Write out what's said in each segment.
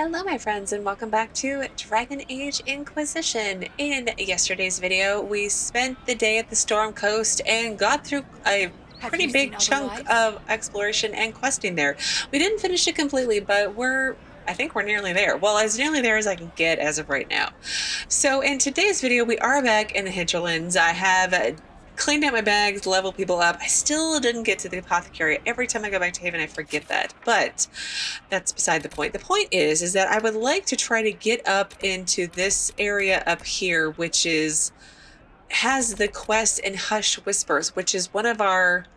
Hello my friends and welcome back to Dragon Age Inquisition. In yesterday's video, we spent the day at the Storm Coast and got through a Have pretty you seen big chunk otherwise? of exploration and questing there. We didn't finish it completely, but I think we're nearly there. Well, as nearly there as I can get as of right now. So in today's video, we are back in the Hinterlands. I have cleaned out my bags, leveled people up. I still didn't get to the apothecary. Every time I go back to Haven, I forget that. But that's beside the point. The point is that I would like to try to get up into this area up here, which has the quest in Hush Whispers, which is one of our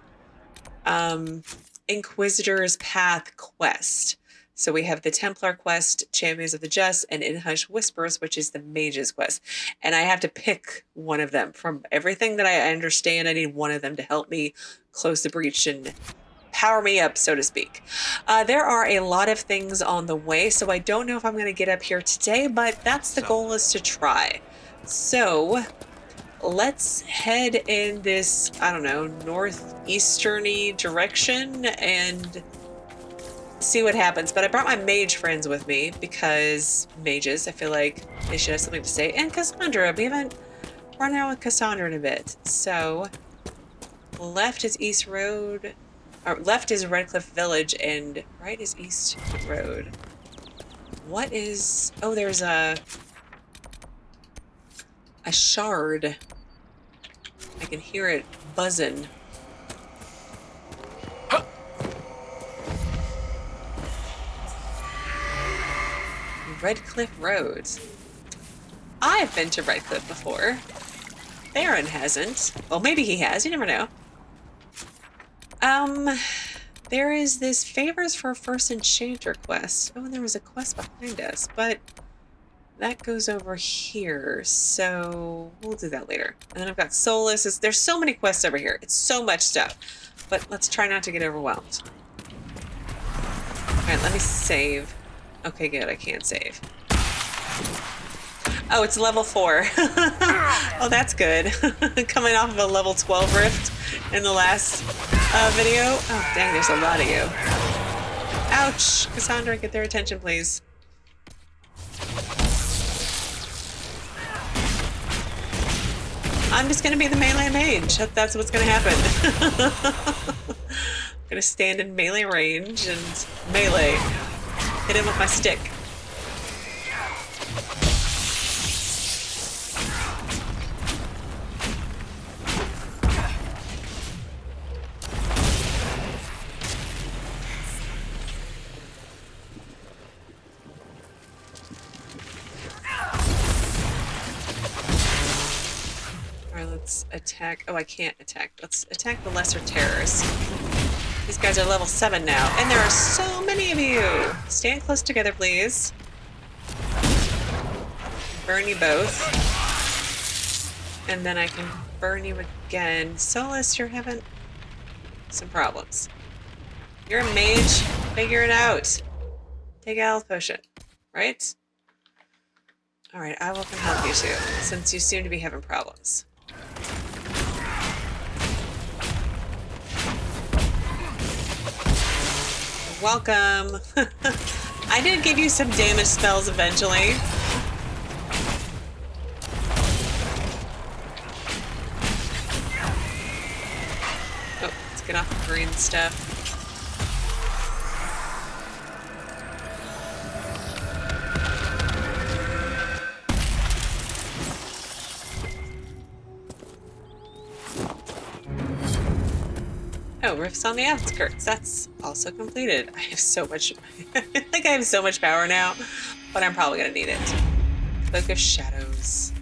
Inquisitor's Path quest. So we have the Templar quest, Champions of the Just, and In Hush Whispers, which is the Mage's quest. And I have to pick one of them. From everything that I understand, I need one of them to help me close the breach and power me up, so to speak. There are a lot of things on the way, so I don't know if I'm going to get up here today, but that's the goal, is to try. So let's head in this, I don't know, northeasterny direction and see what happens. But I brought my mage friends with me because mages, I feel like they should have something to say. And Cassandra, we haven't run out with Cassandra in a bit. So left is East Road, or left is Redcliffe Village, and right is East Road. What is... Oh, there's a shard. I can hear it buzzing. Redcliffe Road. I've been to Redcliffe before. Theron hasn't. Well, maybe he has. You never know. There is this favors for first Enchanter quest. Oh, and there was a quest behind us, but that goes over here, so we'll do that later. And then I've got Solas. There's so many quests over here. It's so much stuff, but let's try not to get overwhelmed. All right, let me save. Okay, good. I can't save. Oh, it's level 4. Oh, that's good. Coming off of a level 12 rift in the last video. Oh, dang, there's a lot of you. Ouch. Cassandra, get their attention, please. I'm just going to be the melee mage. That's what's going to happen. I'm going to stand in melee range and melee. Hit him with my stick. Alright, let's attack. Oh, I can't attack. Let's attack the lesser terrors. These guys are level 7 now, and there are so many of you! Stand close together, please. Burn you both. And then I can burn you again. Solas, you're having some problems. You're a mage. Figure it out. Take a health potion, right? Alright, I will come help you too, since you seem to be having problems. Welcome. I did give you some damage spells eventually. Oh, let's get off the green stuff. Oh, Rifts on the Outskirts. That's also completed. I have so much... I feel like I have so much power now, but I'm probably going to need it. Cloak of Shadows.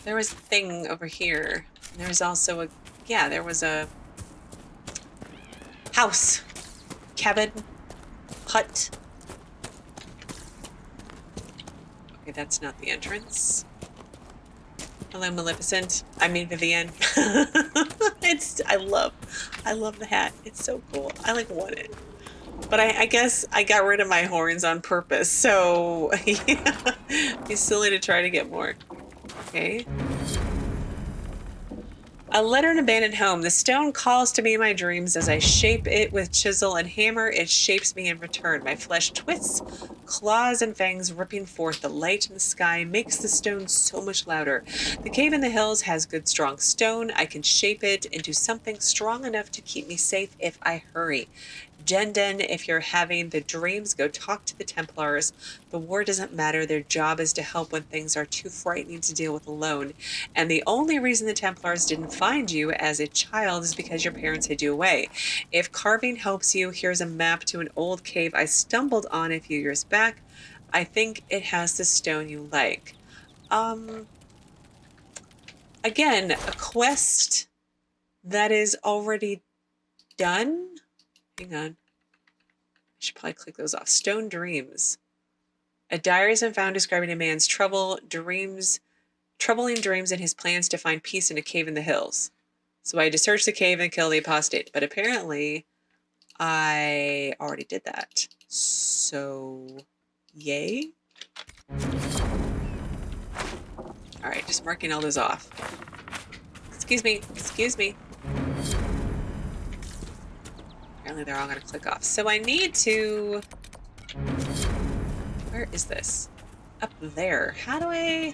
There was a thing over here. There was also a... Yeah, there was a... house. Cabin. Hut. Okay, that's not the entrance. Hello, Maleficent. I mean, Vivienne. I love the hat. It's so cool. I want it. But I guess I got rid of my horns on purpose, so yeah, it's silly to try to get more. Okay. A letter in an abandoned home. The stone calls to me in my dreams as I shape it with chisel and hammer. It shapes me in return. My flesh twists, claws and fangs ripping forth. The light in the sky makes the stone so much louder. The cave in the hills has good strong stone. I can shape it into something strong enough to keep me safe if I hurry. Jenden, if you're having the dreams, go talk to the Templars. The war doesn't matter. Their job is to help when things are too frightening to deal with alone. And the only reason the Templars didn't find you as a child is because your parents hid you away. If carving helps you, here's a map to an old cave I stumbled on a few years back. I think it has the stone you like. Again, a quest that is already done. Hang on. I should probably click those off. Stone Dreams. A diary has been found describing a man's troubling dreams and his plans to find peace in a cave in the hills. So I had to search the cave and kill the apostate. But apparently, I already did that. So, yay. Alright, just marking all those off. Excuse me. Excuse me. Apparently they're all going to click off. So I need to... Where is this? Up there. How do I...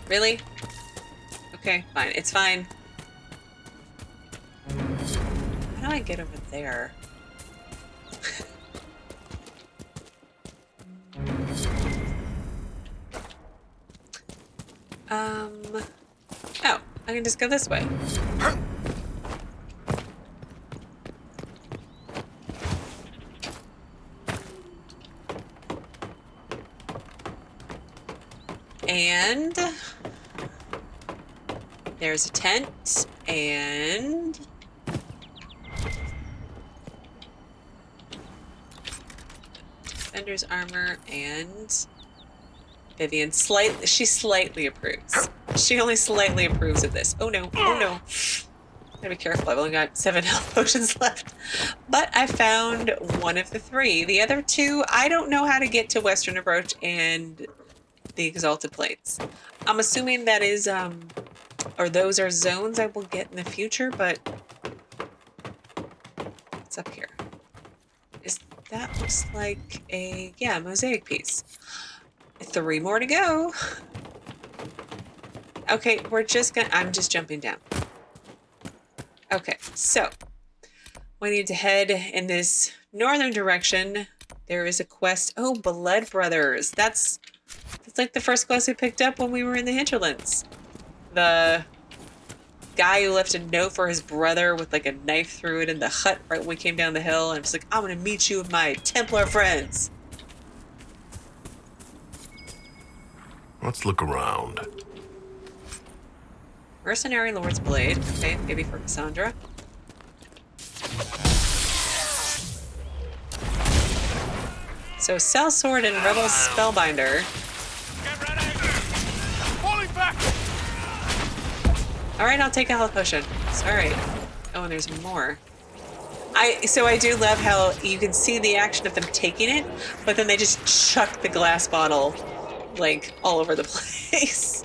Really? Okay, fine. It's fine. How do I get over there? Oh, I can just go this way. And there's a tent and defender's armor and Vivienne. She slightly approves. She only slightly approves of this. Oh no, oh no. Gotta be careful, I've only got 7 health potions left. But I found one of the 3. The other 2, I don't know how to get to Western Approach and the Exalted Plains. I'm assuming that is, or those are zones I will get in the future, but what's up here? That looks like a, yeah, mosaic piece. 3 more to go. Okay, I'm just jumping down. Okay, so we need to head in this northern direction. There is a quest. Oh, Blood Brothers. That's like the first quest we picked up when we were in the Hinterlands. The guy who left a note for his brother with like a knife through it in the hut right when we came down the hill, and just like, I'm gonna meet you with my Templar friends. Let's look around. Mercenary Lord's Blade. Okay, maybe for Cassandra. So Sellsword and Rebel Spellbinder. Get ready! Falling back! Alright, I'll take a health potion. Alright. Oh, and there's more. So I do love how you can see the action of them taking it, but then they just chuck the glass bottle like all over the place.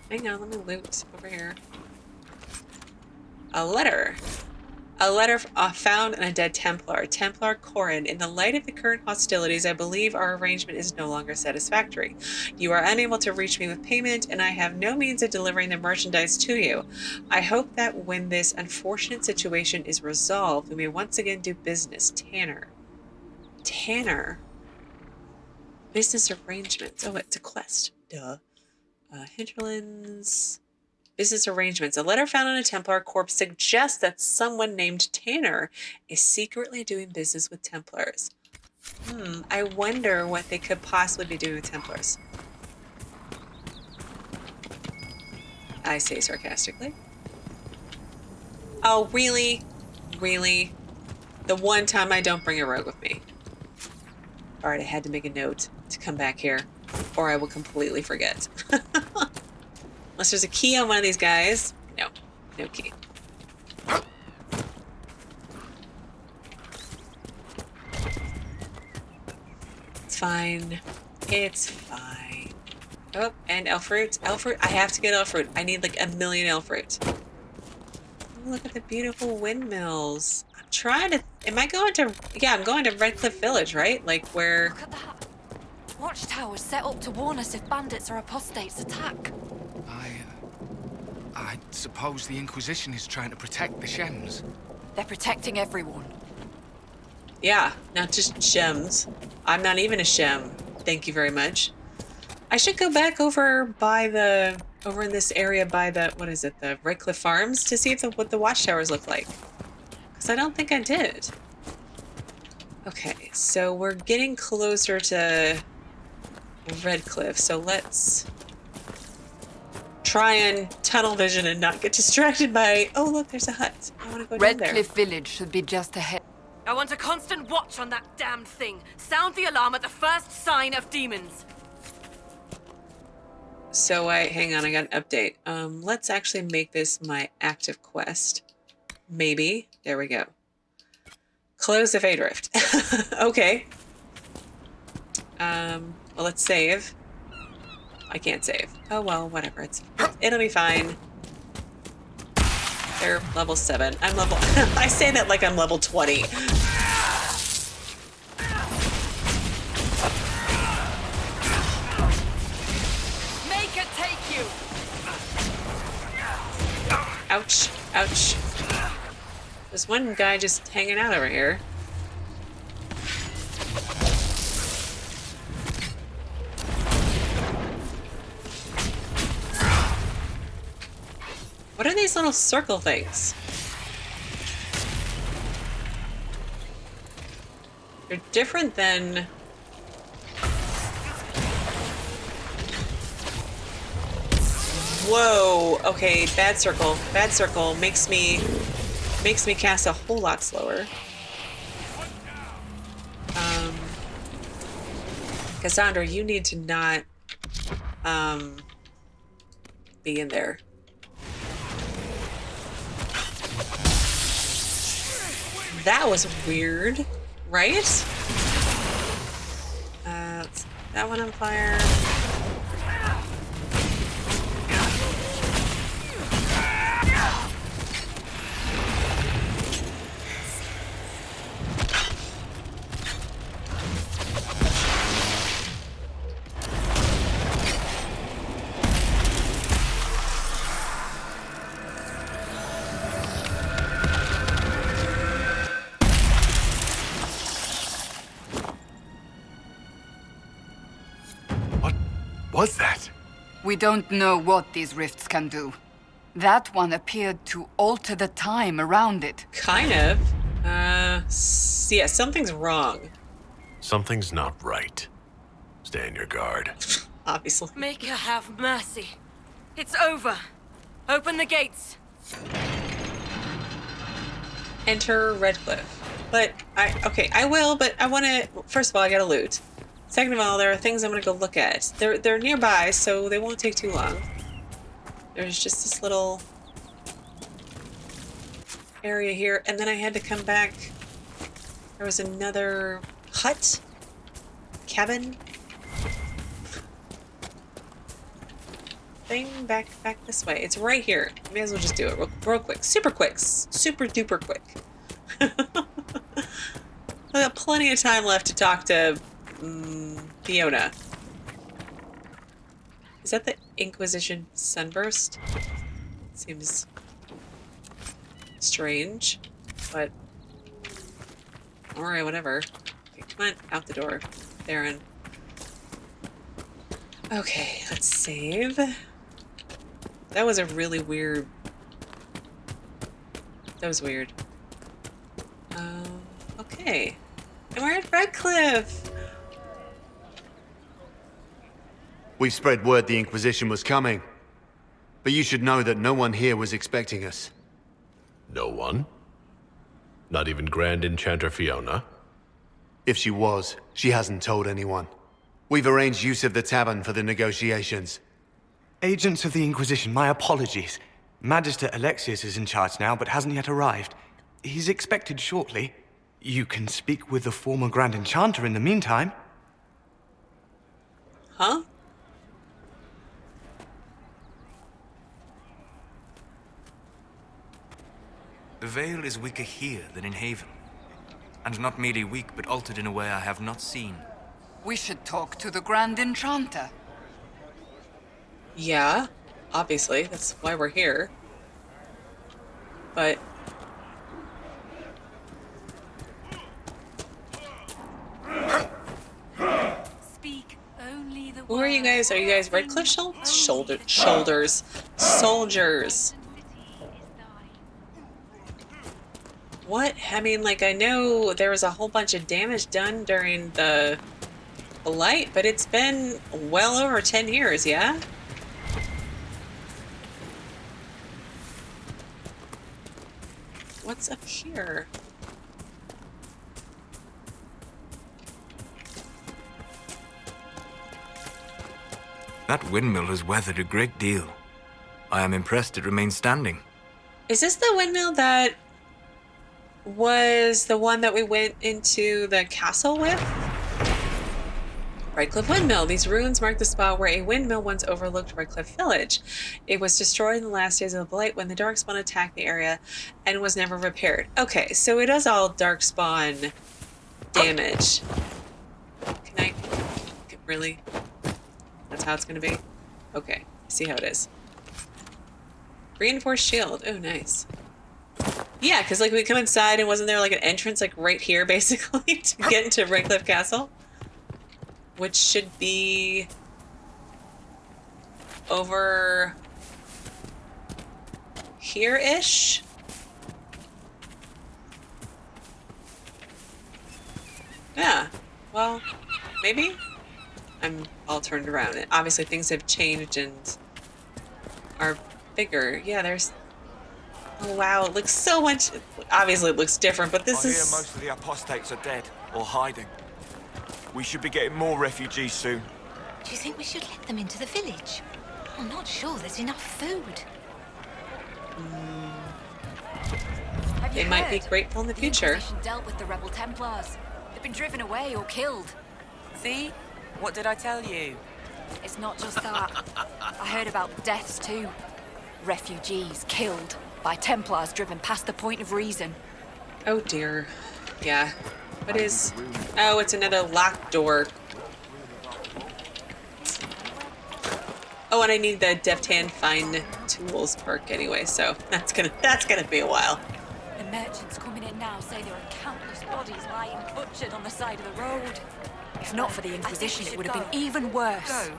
Hang on, let me loot over here. A letter. A letter found in a dead Templar. Templar Corin. In the light of the current hostilities, I believe our arrangement is no longer satisfactory. You are unable to reach me with payment, and I have no means of delivering the merchandise to you. I hope that when this unfortunate situation is resolved, we may once again do business. Tanner. Tanner? Business arrangements. Oh, it's a quest. Duh. Hinterlands. Business arrangements. A letter found on a Templar corpse suggests that someone named Tanner is secretly doing business with Templars. I wonder what they could possibly be doing with Templars. I say sarcastically. Oh, really? Really? The one time I don't bring a rogue with me. Alright, I had to make a note to come back here, or I will completely forget. Unless there's a key on one of these guys. No, no key. It's fine. It's fine. Oh, and elf fruit. Elf fruit. I have to get elf fruit. I need like 1,000,000 elf fruit. Oh, look at the beautiful windmills. I'm trying to... Am I going to... Yeah, I'm going to Redcliffe Village, right? Like where... Look at that. Watchtowers set up to warn us if bandits or apostates attack. I suppose the Inquisition is trying to protect the Shems. They're protecting everyone. Yeah, not just Shems. I'm not even a Shem. Thank you very much. I should go back over by the... Over in this area by the... What is it? The Redcliffe Farms to see if what the watchtowers look like. Because I don't think I did. Okay, so we're getting closer to Redcliffe. So let's try and tunnel vision and not get distracted by... Oh, look, there's a hut. I want to go down there. Redcliffe Village should be just ahead. I want a constant watch on that damned thing. Sound the alarm at the first sign of demons. So hang on, I got an update. Let's actually make this my active quest. Maybe. There we go. Close the Fade Rift. Okay. Well, let's save. I can't save. Oh well, whatever. It'll be fine. They're level 7. I'm level... I say that like I'm level 20. Make it take you. Ouch. Ouch. There's one guy just hanging out over here. What are these little circle things? They're different than... Whoa, okay, bad circle. Bad circle makes me cast a whole lot slower. Cassandra, you need to not be in there. That was weird, right? That one on fire. Was that? We don't know what these rifts can do. That one appeared to alter the time around it. Kind of. Yeah, something's wrong. Something's not right. Stay on your guard. Obviously. Make her have mercy. It's over. Open the gates. Enter Redcliffe. But I will, but I want to... First of all, I gotta loot. Second of all, there are things I'm gonna go look at. They're nearby, so they won't take too long. There's just this little area here, and then I had to come back. There was another hut? Cabin? Thing back this way. It's right here. May as well just do it real quick. Super quick. Super duper quick. I got plenty of time left to talk to Fiona. Is that the Inquisition sunburst? Seems strange, but alright, whatever. Okay, come on, out the door, Theron. Okay, let's save. That was a really weird... That was weird. Okay. And we're at Redcliffe! We spread word the Inquisition was coming. But you should know that no one here was expecting us. No one? Not even Grand Enchanter Fiona? If she was, she hasn't told anyone. We've arranged use of the tavern for the negotiations. Agents of the Inquisition, my apologies. Magister Alexius is in charge now, but hasn't yet arrived. He's expected shortly. You can speak with the former Grand Enchanter in the meantime. Huh? The veil is weaker here than in Haven. And not merely weak, but altered in a way I have not seen. We should talk to the Grand Enchanter. Yeah, obviously. That's why we're here. But... Speak only the who are you guys? Are you guys Redcliffe shoulders? Soldiers. What? I mean, like, I know there was a whole bunch of damage done during the Blight, but it's been well over 10 years, yeah? What's up here? That windmill has weathered a great deal. I am impressed it remains standing. Is this the windmill that was the one that we went into the castle with? Redcliffe Windmill. These ruins mark the spot where a windmill once overlooked Redcliffe Village. It was destroyed in the last days of the Blight when the Darkspawn attacked the area and was never repaired. Okay, so it does all Darkspawn damage. Can I... really? That's how it's gonna be? Okay, see how it is. Reinforced shield. Oh, nice. Yeah, because like we come inside and wasn't there like an entrance like right here basically to get into Redcliffe Castle? Which should be over here-ish? Yeah, well, maybe? I'm all turned around. And obviously things have changed and are bigger. Yeah, there's... oh wow, it looks so much... obviously it looks different, but this is... I hear most of the apostates are dead or hiding. We should be getting more refugees soon. Do you think we should let them into the village? I'm not sure there's enough food. They might be grateful in the future. The Inquisition dealt with the rebel Templars. They've been driven away or killed. See? What did I tell you? It's not just that. I heard about deaths too. Refugees killed by Templars driven past the point of reason. Oh dear. Yeah. What is... oh, it's another locked door. Oh, and I need the deft hand find tools perk anyway, so that's gonna be a while. The merchants coming in now say there are countless bodies lying butchered on the side of the road. If not for the Inquisition, it would have been even worse. Go.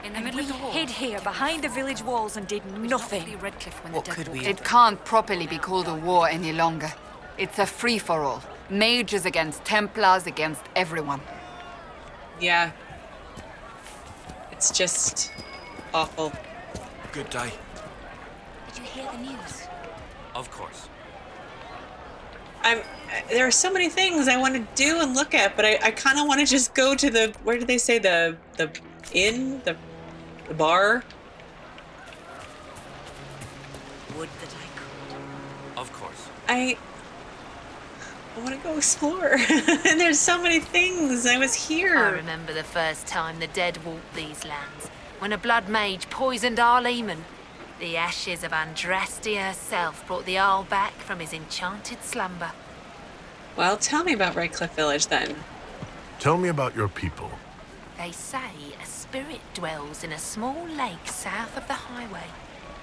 In the middle We of the war. hid here behind the village walls and did nothing. What could we... It can't properly be called a war any longer. It's a free-for-all. Mages against Templars against everyone. Yeah. It's just awful. Good day. Did you hear the news? Of course. There are so many things I want to do and look at, but I kind of want to just go to the... where did they say? The inn? The bar? Would that I could. Of course. I want to go explore. And there's so many things. I was here. I remember the first time the dead walked these lands, when a blood mage poisoned our leman. The ashes of Andrastia herself brought the Arl back from his enchanted slumber. Well, tell me about Redcliffe Village then. Tell me about your people. They say a spirit dwells in a small lake south of the highway.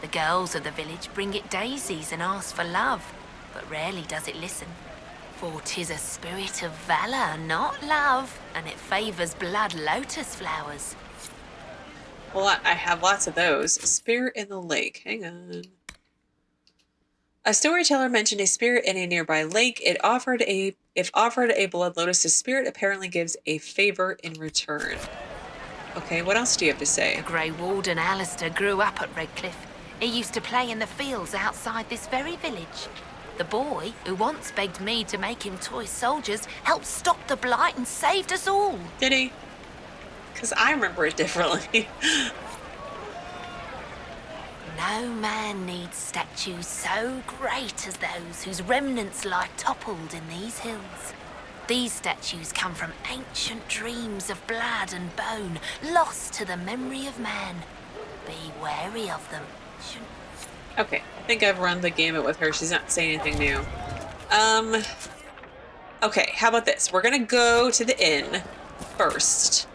The girls of the village bring it daisies and ask for love, but rarely does it listen. For 'tis a spirit of valor, not love, and it favors blood lotus flowers. Well, I have lots of those. Spirit in the lake. Hang on. A storyteller mentioned a spirit in a nearby lake. If offered a blood lotus, the spirit apparently gives a favor in return. Okay, what else do you have to say? The Grey Warden Alistair grew up at Redcliffe. He used to play in the fields outside this very village. The boy, who once begged me to make him toy soldiers, helped stop the blight and saved us all. Did he? Because I remember it differently. No man needs statues so great as those whose remnants lie toppled in these hills. These statues come from ancient dreams of blood and bone, lost to the memory of man. Be wary of them. Okay, I think I've run the gamut with her. She's not saying anything new. Okay, how about this? We're gonna go to the inn first.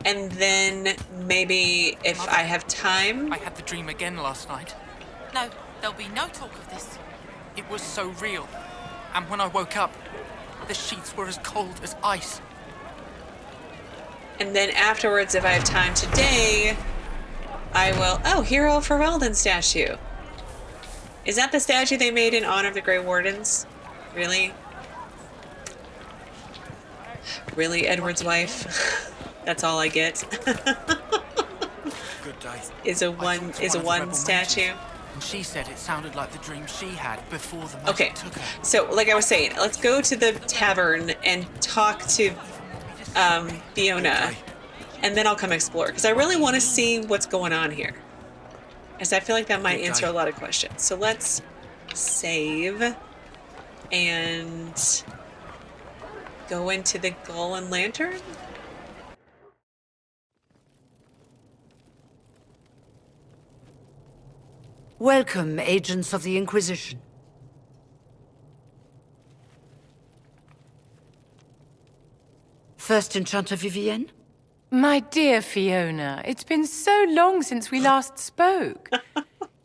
And then maybe if Mother, I have time... I had the dream again last night. No, there'll be no talk of this. It was so real. And when I woke up, the sheets were as cold as ice. And then afterwards, if I have time today, I will... Oh, Hero Ferelden statue. Is that the statue they made in honor of the Grey Wardens? Really? Really, Edward's wife? That's all I get. Good day. Is a one statue. And she said it sounded like the dream she had before the magic Okay, took her. so like I was saying, let's go to the tavern and talk to Fiona, and then I'll come explore, because I really want to see what's going on here, because I feel like that might answer a lot of questions. So let's save and go into the Gull and Lantern. Welcome, agents of the Inquisition. First Enchanter Vivienne? My dear Fiona, it's been so long since we last spoke.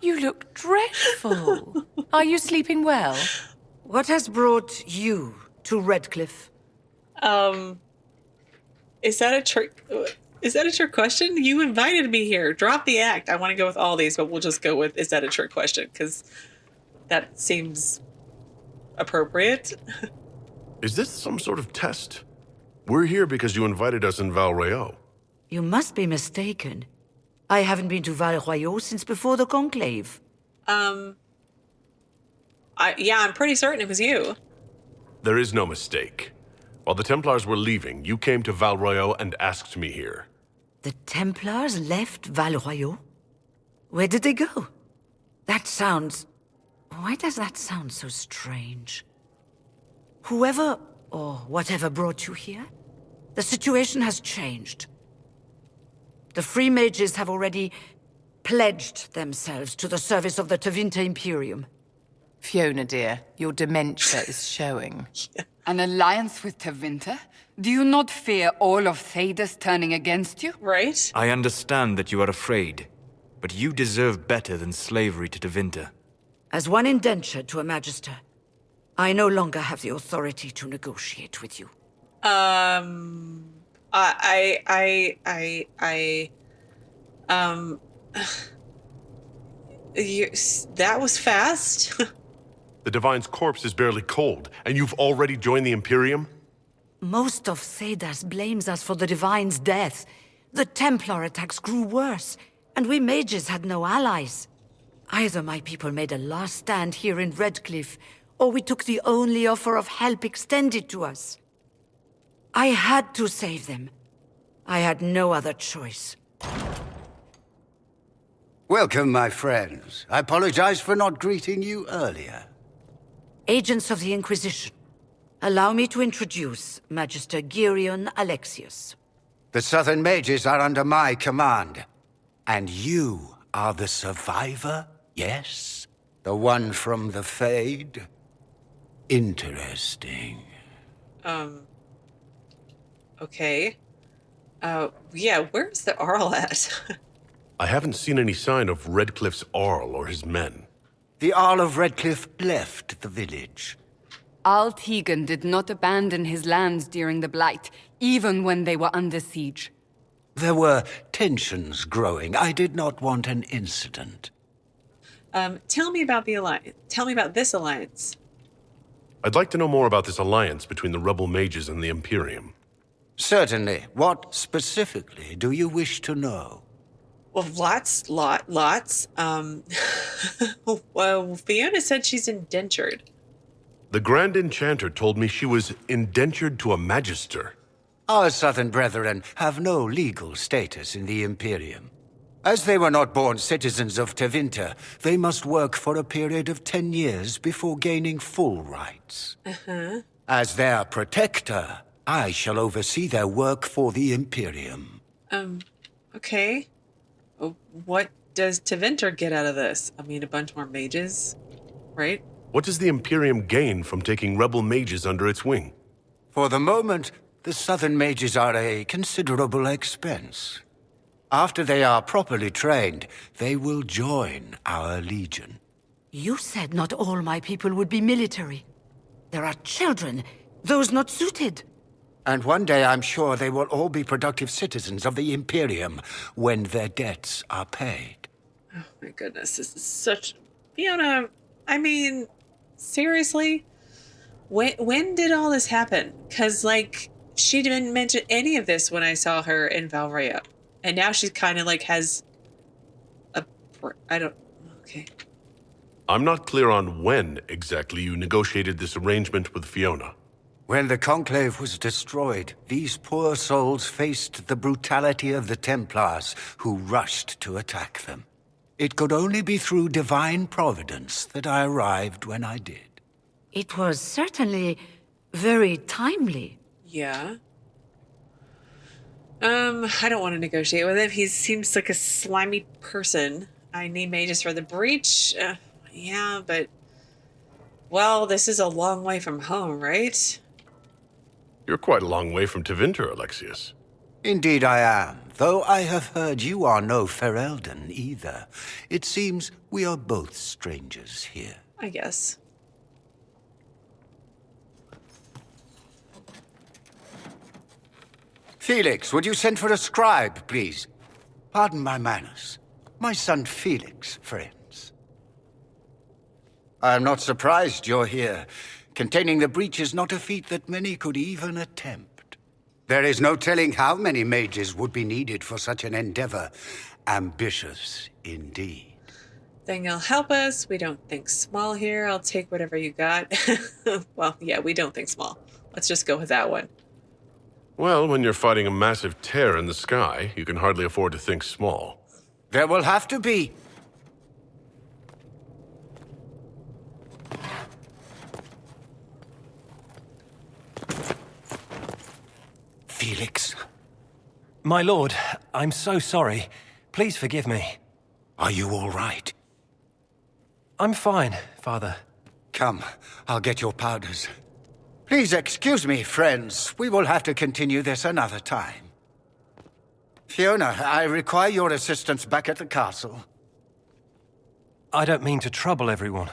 You look dreadful. Are you sleeping well? What has brought you to Redcliffe? Is that a trick? Is that a trick question? You invited me here. Drop the act. I want to go with all these, but we'll just go with, is that a trick question? Because that seems appropriate. Is this some sort of test? We're here because you invited us in Val Royeaux. You must be mistaken. I haven't been to Val Royeaux since before the Conclave. Yeah, I'm pretty certain it was you. There is no mistake. While the Templars were leaving, you came to Val Royeaux and asked me here. The Templars left Val Royeaux? Where did they go? That sounds... Why does that sound so strange? Whoever or whatever brought you here, the situation has changed. The Free Mages have already pledged themselves to the service of the Tevinter Imperium. Fiona, dear, your dementia is showing. An alliance with Tevinter? Do you not fear all of Thedas turning against you? Right? I understand that you are afraid, but you deserve better than slavery to Tevinter. As one indentured to a Magister, I no longer have the authority to negotiate with you. That was fast. The Divine's corpse is barely cold, and you've already joined the Imperium? Most of Thedas blames us for the Divine's death. The Templar attacks grew worse, and we mages had no allies. Either my people made a last stand here in Redcliffe, or we took the only offer of help extended to us. I had to save them. I had no other choice. Welcome, my friends. I apologize for not greeting you earlier. Agents of the Inquisition, allow me to introduce Magister Alexius. The Southern Mages are under my command. And you are the survivor, yes? The one from the Fade? Interesting. Okay. Yeah, where's the Arl at? I haven't seen any sign of Redcliffe's Arl or his men. The Arl of Redcliffe left the village. Arl Tegan did not abandon his lands during the Blight, even when they were under siege. There were tensions growing. I did not want an incident. Tell me about the alliance. Tell me about this alliance. I'd like to know more about this alliance between the rebel mages and the Imperium. Certainly. What specifically do you wish to know? Well, lots. Well, Fiona said she's indentured. The Grand Enchanter told me she was indentured to a Magister. Our southern brethren have no legal status in the Imperium. As they were not born citizens of Tevinter, they must work for a period of 10 years before gaining full rights. As their protector, I shall oversee their work for the Imperium. Okay. What does Tevinter get out of this? I mean, a bunch more mages, right? What does the Imperium gain from taking rebel mages under its wing? For the moment, the Southern mages are a considerable expense. After they are properly trained, they will join our legion. You said not all my people would be military. There are children, those not suited. And one day I'm sure they will all be productive citizens of the Imperium when their debts are paid. Oh my goodness, this is such... Fiona, I mean, seriously? When did all this happen? Because, like, she didn't mention any of this when I saw her in Valrhea. And now she's kind of, like, has a... I don't... Okay. I'm not clear on when exactly you negotiated this arrangement with Fiona. When the Conclave was destroyed, these poor souls faced the brutality of the Templars, who rushed to attack them. It could only be through divine providence that I arrived when I did. It was certainly very timely. Yeah. I don't want to negotiate with him. He seems like a slimy person. I need mages for the breach. Yeah, but... Well, this is a long way from home, right? You're quite a long way from Tevinter, Alexius. Indeed I am, though I have heard you are no Ferelden either. It seems we are both strangers here. I guess. Felix, would you send for a scribe, please? Pardon my manners. My son Felix, friends. I am not surprised you're here. Containing the breach is not a feat that many could even attempt. There is no telling how many mages would be needed for such an endeavor. Ambitious, indeed. Then you'll help us. We don't think small here. I'll take whatever you got. Well, yeah, we don't think small. Let's just go with that one. Well, when you're fighting a massive tear in the sky, you can hardly afford to think small. There will have to be. Felix. My lord, I'm so sorry. Please forgive me. Are you all right? I'm fine, Father. Come, I'll get your powders. Please excuse me, friends. We will have to continue this another time. Fiona, I require your assistance back at the castle. I don't mean to trouble everyone.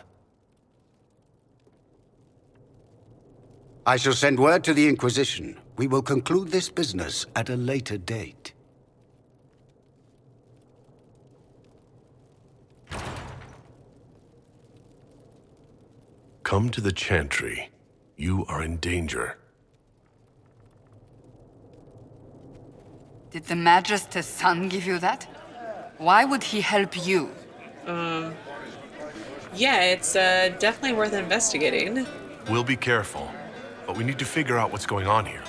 I shall send word to the Inquisition. We will conclude this business at a later date. Come to the Chantry. You are in danger. Did the Magister's son give you that? Why would he help you? Yeah, it's definitely worth investigating. We'll be careful, but we need to figure out what's going on here.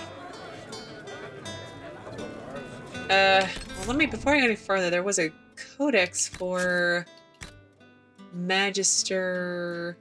Well, before I go any further, there was a codex for Magister...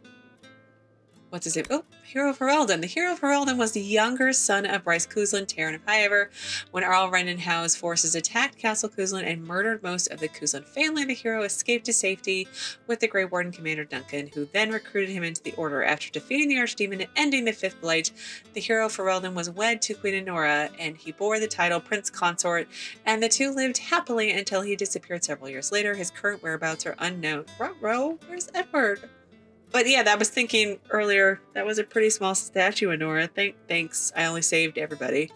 What's his name? Oh, Hero Ferelden. The Hero Ferelden was the younger son of Bryce Kuzlin, Terran of Highever. When Arl Renenhau's forces attacked Castle Kuzlin and murdered most of the Kuzlin family, the hero escaped to safety with the Grey Warden Commander Duncan, who then recruited him into the Order. After defeating the Archdemon and ending the Fifth Blight, the Hero Ferelden was wed to Queen Anora, and he bore the title Prince Consort, and the two lived happily until he disappeared several years later. His current whereabouts are unknown. Ruh-roh, where's Edward? But yeah, I was thinking earlier, that was a pretty small statue, Anora. Thanks, I only saved everybody.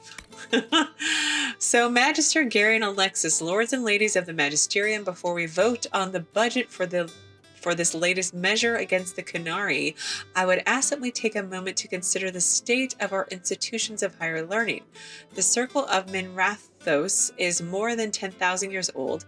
So, Magister, Gary, and Alexis, lords and ladies of the Magisterium, before we vote on the budget for this latest measure against the Canary, I would ask that we take a moment to consider the state of our institutions of higher learning. The Circle of Minrathos is more than 10,000 years old.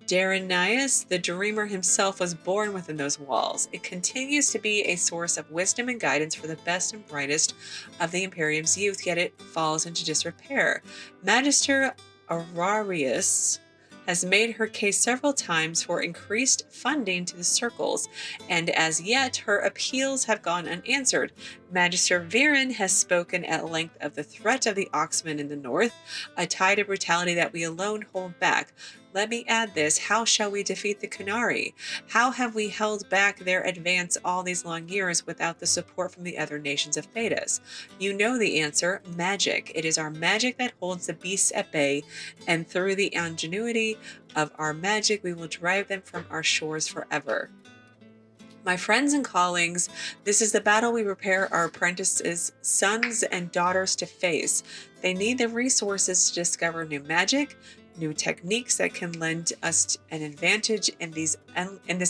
Darenias, the Dreamer himself, was born within those walls. It continues to be a source of wisdom and guidance for the best and brightest of the Imperium's youth, yet it falls into disrepair. Magister Aurarius has made her case several times for increased funding to the circles, and as yet her appeals have gone unanswered. Magister Vivienne has spoken at length of the threat of the Oxmen in the north, a tide of brutality that we alone hold back. Let me add this: how shall we defeat the Kunari? How have we held back their advance all these long years without the support from the other nations of Thedas? You know the answer: magic. It is our magic that holds the beasts at bay, and through the ingenuity of our magic we will drive them from our shores forever. My friends and callings, this is the battle we prepare our apprentices, sons and daughters to face. They need the resources to discover new magic, new techniques that can lend us an advantage in this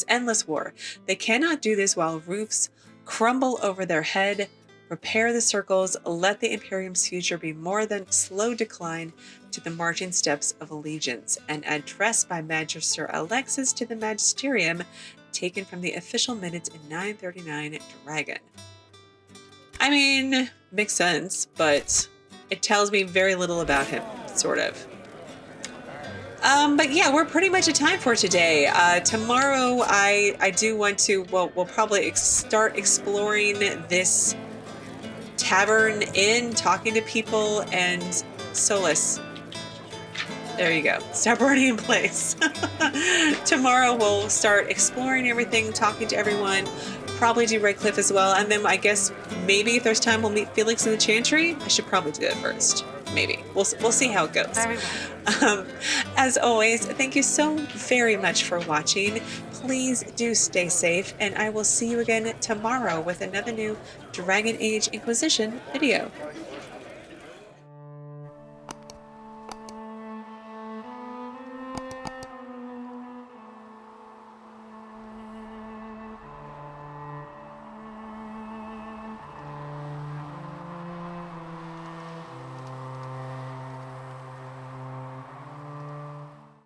endless war. They cannot do this while roofs crumble over their head. Repair the circles, let the Imperium's future be more than slow decline to the marching steps of allegiance. An address by Magister Alexius to the Magisterium, taken from the official minutes in 939 Dragon. I mean, makes sense, but it tells me very little about him, sort of. But yeah, we're pretty much at time for today. Tomorrow, I do want to, well, we'll probably start exploring this tavern inn, talking to people, and Solas. There you go. Stop running in place. Tomorrow we'll start exploring everything, talking to everyone, probably do Redcliffe as well, and then I guess maybe if there's time we'll meet Felix in the Chantry. I should probably do that first. Maybe. We'll see how it goes. Very well. As always, thank you so very much for watching. Please do stay safe, and I will see you again tomorrow with another new Dragon Age Inquisition video.